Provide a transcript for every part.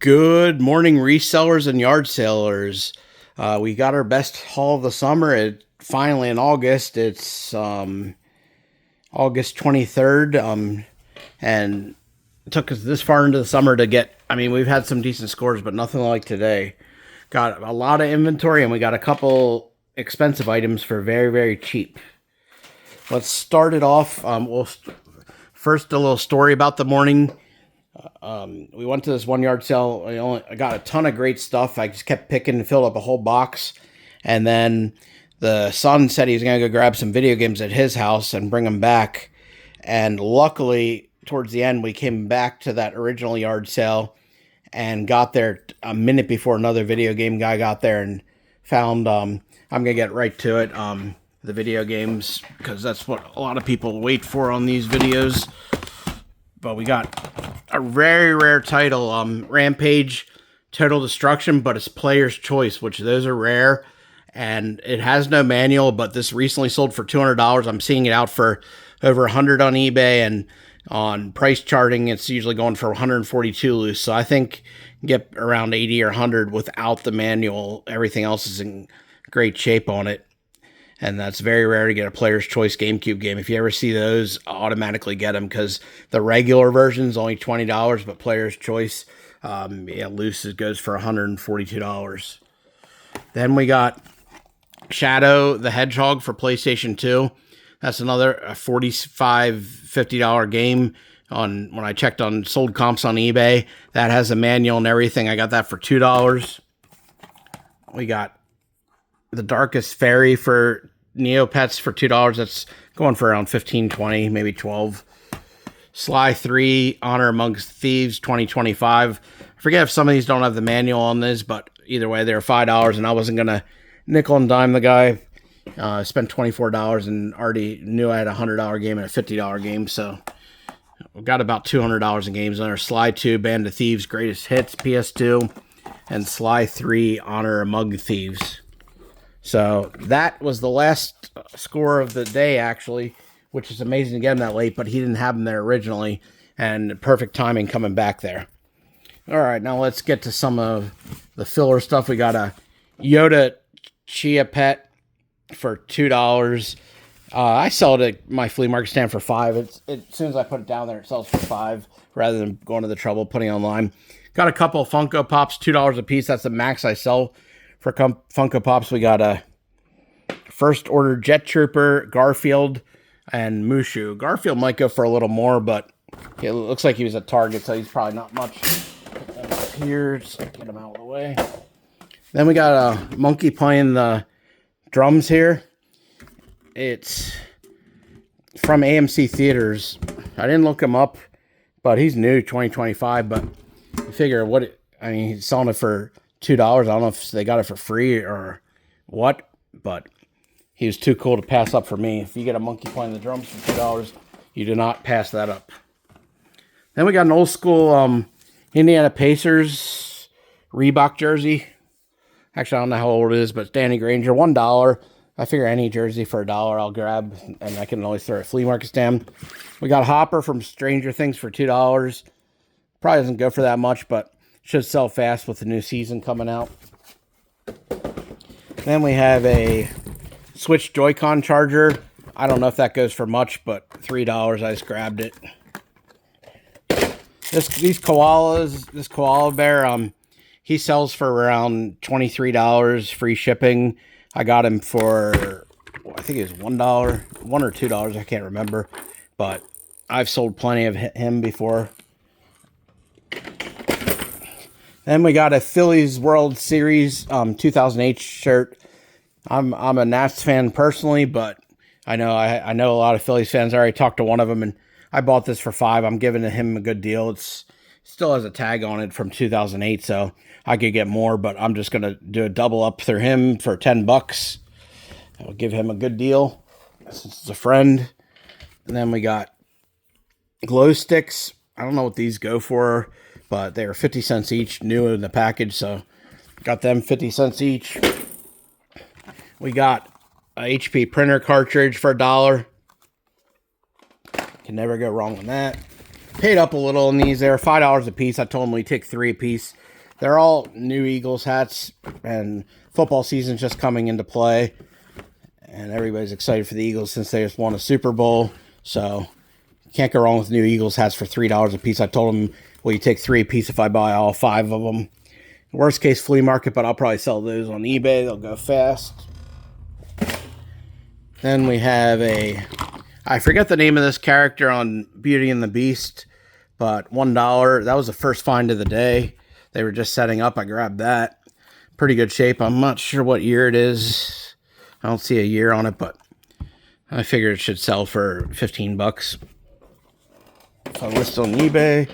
Good morning, resellers and yard sellers. We got our best haul of the summer. Finally in August. It's August 23rd, and it took us this far into the summer to get. I mean, we've had some decent scores, but nothing like today. Got a lot of inventory, and we got a couple expensive items for very, very cheap. Let's start it off. First, a little story about the morning. We went to this one yard sale. I got a ton of great stuff. I just kept picking and filled up a whole box. And then the son said he was going to go grab some video games at his house and bring them back. And luckily, towards the end, we came back to that original yard sale and got there a minute before another video game guy got there and found, I'm going to get right to it, the video games, because that's what a lot of people wait for on these videos. But we got a very rare title, Rampage Total Destruction, but it's player's choice, which those are rare. And it has no manual, but this recently sold for $200. I'm seeing it out for over $100 on eBay, and on price charting, it's usually going for $142 loose. So I think you get around $80 or $100 without the manual. Everything else is in great shape on it. And that's very rare to get a player's choice GameCube game. If you ever see those, automatically get them, because the regular version is only $20, but player's choice, loose, it goes for $142. Then we got Shadow the Hedgehog for PlayStation 2. That's another $45, $50 game. When I checked on sold comps on eBay, that has a manual and everything. I got that for $2. We got The Darkest Fairy for Neopets for $2. That's going for around $15, $20, maybe $12. Sly 3, Honor Amongst Thieves 2025. I forget if some of these don't have the manual on this, but either way, they're $5, and I wasn't going to nickel and dime the guy. I spent $24 and already knew I had a $100 game and a $50 game, so we've got about $200 in games on there. Sly 2, Band of Thieves, Greatest Hits, PS2, and Sly 3, Honor Among Thieves. So that was the last score of the day, actually, which is amazing to get him that late, but he didn't have him there originally, and perfect timing coming back there. All right, now let's get to some of the filler stuff. We got a Yoda Chia Pet for $2. I sell it at my flea market stand for $5. As soon as I put it down there, it sells for $5, rather than going to the trouble of putting it online. Got a couple of Funko Pops, $2 a piece. That's the max I sell for Funko Pops. We got a First Order Jet Trooper, Garfield, and Mushu. Garfield might go for a little more, but it looks like he was at Target, so he's probably not much. Here, just get him out of the way. Then we got a monkey playing the drums here. It's from AMC Theaters. I didn't look him up, but he's new, 2025. But you figure he's selling it for $2. I don't know if they got it for free or what, but he was too cool to pass up for me. If you get a monkey playing the drums for $2, you do not pass that up. Then we got an old school Indiana Pacers Reebok jersey. Actually, I don't know how old it is, but it's Danny Granger, $1. I figure any jersey for $1 I'll grab, and I can always throw a flea market stand. We got Hopper from Stranger Things for $2. Probably doesn't go for that much, but should sell fast with the new season coming out. Then we have a Switch Joy-Con charger. I don't know if that goes for much, but $3. I just grabbed it. These koalas, this koala bear, he sells for around $23, free shipping. I got him for, I think it was $1 or $2. I can't remember, but I've sold plenty of him before. Then we got a Phillies World Series 2008 shirt. I'm a Nats fan personally, but I know a lot of Phillies fans. I already talked to one of them, and I bought this for $5. I'm giving him a good deal. It still has a tag on it from 2008, so I could get more, but I'm just going to do a double up through him for $10. I'll give him a good deal since it's a friend. And then we got glow sticks. I don't know what these go for, but they were 50 cents each, new in the package, so got them 50 cents each. We got a HP printer cartridge for $1. Can never go wrong with that. Paid up a little in these. They're $5 a piece. I told them we take 3 a piece. They're all new Eagles hats, and football season's just coming into play. And everybody's excited for the Eagles since they just won a Super Bowl. So can't go wrong with new Eagles hats for $3 a piece. I told them, well, you take 3 a piece if I buy all 5 of them. Worst case, flea market, but I'll probably sell those on eBay. They'll go fast. Then we have I forget the name of this character on Beauty and the Beast, but $1. That was the first find of the day. They were just setting up. I grabbed that. Pretty good shape. I'm not sure what year it is. I don't see a year on it, but I figured it should sell for 15 bucks. So I listed on eBay.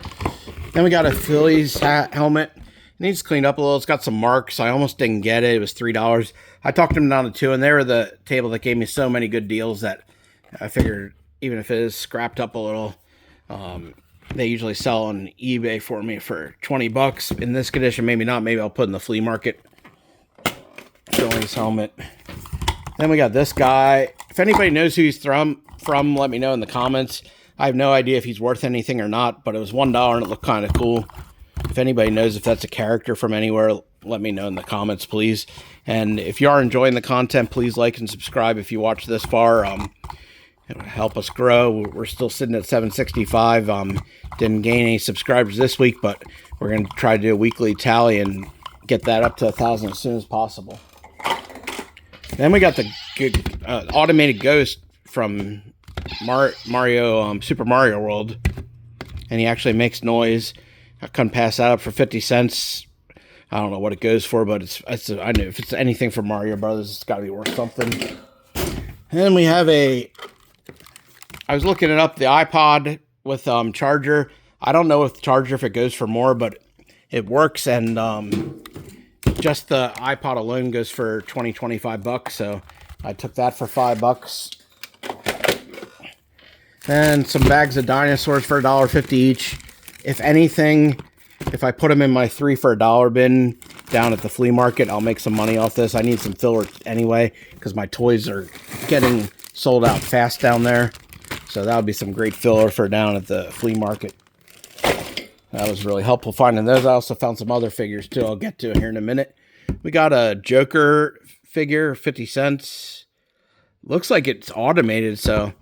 Then we got a Phillies helmet. It needs cleaned up a little. It's got some marks. I almost didn't get it. It was $3. I talked them down to 2, and they were the table that gave me so many good deals that I figured even if it is scrapped up a little, they usually sell on eBay for me for 20 bucks. In this condition, maybe not. Maybe I'll put in the flea market. Phillies helmet. Then we got this guy. If anybody knows who he's from, let me know in the comments. I have no idea if he's worth anything or not, but it was $1 and it looked kind of cool. If anybody knows if that's a character from anywhere, let me know in the comments, please. And if you are enjoying the content, please like and subscribe if you watch this far. It'll help us grow. We're still sitting at 765. Didn't gain any subscribers this week, but we're going to try to do a weekly tally and get that up to 1,000 as soon as possible. Then we got the automated ghost from Mario, Super Mario World, and he actually makes noise. I couldn't pass that up for 50 cents. I don't know what it goes for, but I know if it's anything from Mario Brothers, it's got to be worth something. And then we have I was looking it up, the iPod with charger. I don't know if it goes for more, but it works, and just the iPod alone goes for 25 bucks. So I took that for $5. And some bags of dinosaurs for $1.50 each. If anything, if I put them in my 3 for $1 bin down at the flea market, I'll make some money off this. I need some filler anyway because my toys are getting sold out fast down there. So that would be some great filler for down at the flea market. That was really helpful finding those. I also found some other figures too. I'll get to it here in a minute. We got a Joker figure, 50 cents. Looks like it's automated, so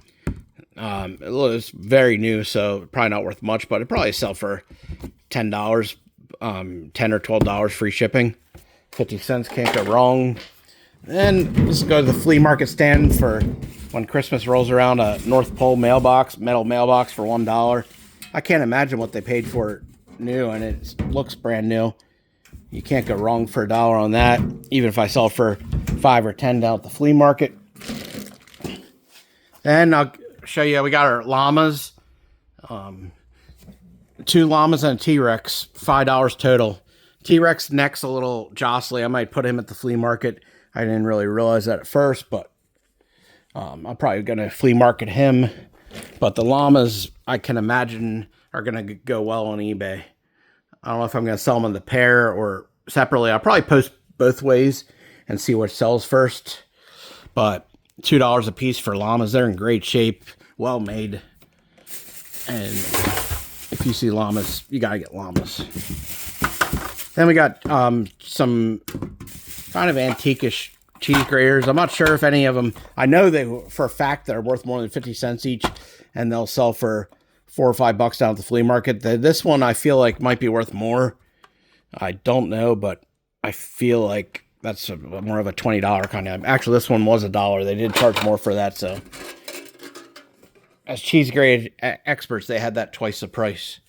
it's very new, so probably not worth much, but it probably sell for $10, $10 or $12 free shipping. 50 cents, can't go wrong. Then let's go to the flea market stand for when Christmas rolls around, a North Pole metal mailbox for $1. I can't imagine what they paid for it new, and it looks brand new. You can't go wrong for $1 on that, even if I sell it for 5 or 10 down at the flea market. Then I'll show you, we got our llamas. 2 llamas and a T-Rex, $5 total. T-Rex neck's a little jostly. I might put him at the flea market. I didn't really realize that at first, but I'm probably going to flea market him. But the llamas, I can imagine, are going to go well on eBay. I don't know if I'm going to sell them in the pair or separately. I'll probably post both ways and see what sells first. But $2 a piece for llamas. They're in great shape, well made. And if you see llamas, you got to get llamas. Then we got some kind of antique-ish cheese graters. I'm not sure if any of them, I know they for a fact they're worth more than 50 cents each, and they'll sell for $4 or $5 down at the flea market. This one I feel like might be worth more. I don't know, but I feel like that's more of a $20 kind of. Actually, this one was $1. They did charge more for that, so as cheese grade experts, they had that twice the price.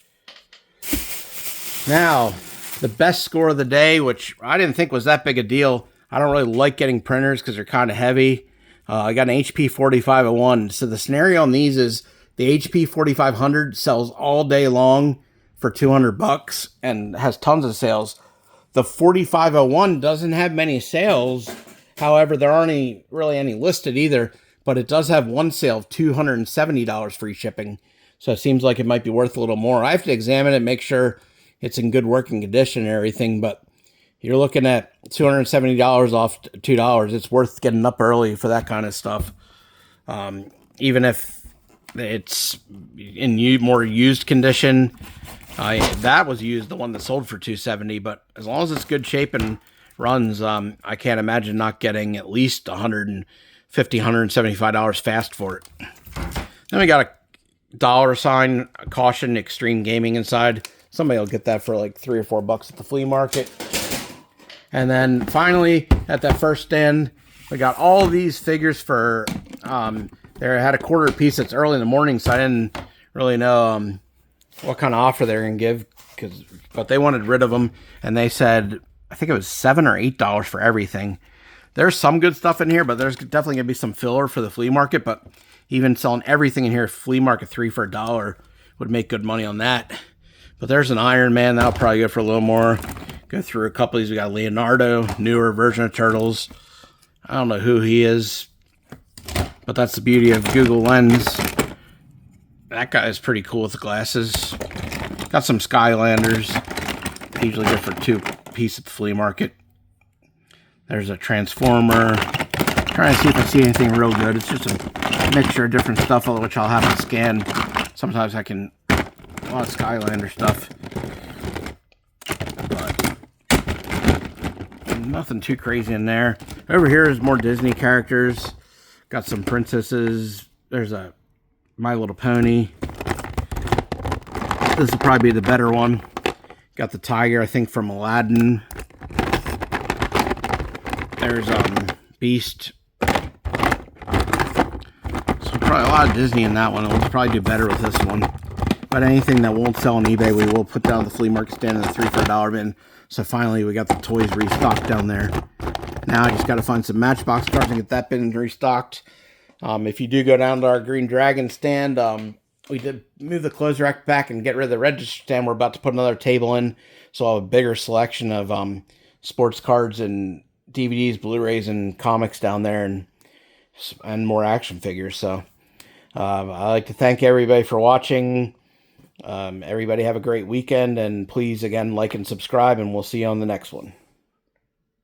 Now, the best score of the day, which I didn't think was that big a deal. I don't really like getting printers because they're kind of heavy. I got an HP 4501. So the scenario on these is the HP 4500 sells all day long for $200 and has tons of sales. The 4501 doesn't have many sales. However, there aren't really any listed either, but it does have one sale of $270 free shipping. So it seems like it might be worth a little more. I have to examine it, make sure it's in good working condition and everything, but you're looking at $270 off $2. It's worth getting up early for that kind of stuff. Even if It's in more used condition. That was used, the one that sold for $270, but as long as it's good shape and runs, I can't imagine not getting at least $150, $175 fast for it. Then we got a dollar sign, a caution, extreme gaming inside. Somebody will get that for like $3 or $4 at the flea market. And then finally, at that first stand, we got all these figures for, they had a quarter piece. It's early in the morning, so I didn't really know what kind of offer they were going to give, but they wanted rid of them, and they said, I think it was $7 or $8 for everything. There's some good stuff in here, but there's definitely going to be some filler for the flea market, but even selling everything in here, flea market 3 for $1 would make good money on that. But there's an Iron Man, that'll probably go for a little more. Go through a couple of these. We got Leonardo, newer version of Turtles. I don't know who he is, but that's the beauty of Google Lens. That guy is pretty cool with the glasses. Got some Skylanders. Usually good for 2 piece at the flea market. There's a Transformer. Trying to see if I see anything real good. It's just a mixture of different stuff, which I'll have to scan. Sometimes I can, a lot of Skylander stuff. But nothing too crazy in there. Over here is more Disney characters. Got some princesses. There's a My Little Pony. This will probably be the better one. Got the tiger, I think, from Aladdin. There's Beast. So probably a lot of Disney in that one. We'll probably do better with this one. But anything that won't sell on eBay, we will put down the flea market stand in the 3 for $1 bin. So finally, we got the toys restocked down there. Now I just got to find some Matchbox cards and get that bin restocked. If you do go down to our Green Dragon stand, we did move the clothes rack back and get rid of the register stand. We're about to put another table in, so I'll have a bigger selection of sports cards and DVDs, Blu-rays, and comics down there, and more action figures. So I'd like to thank everybody for watching. Everybody have a great weekend, and please, again, like and subscribe, and we'll see you on the next one.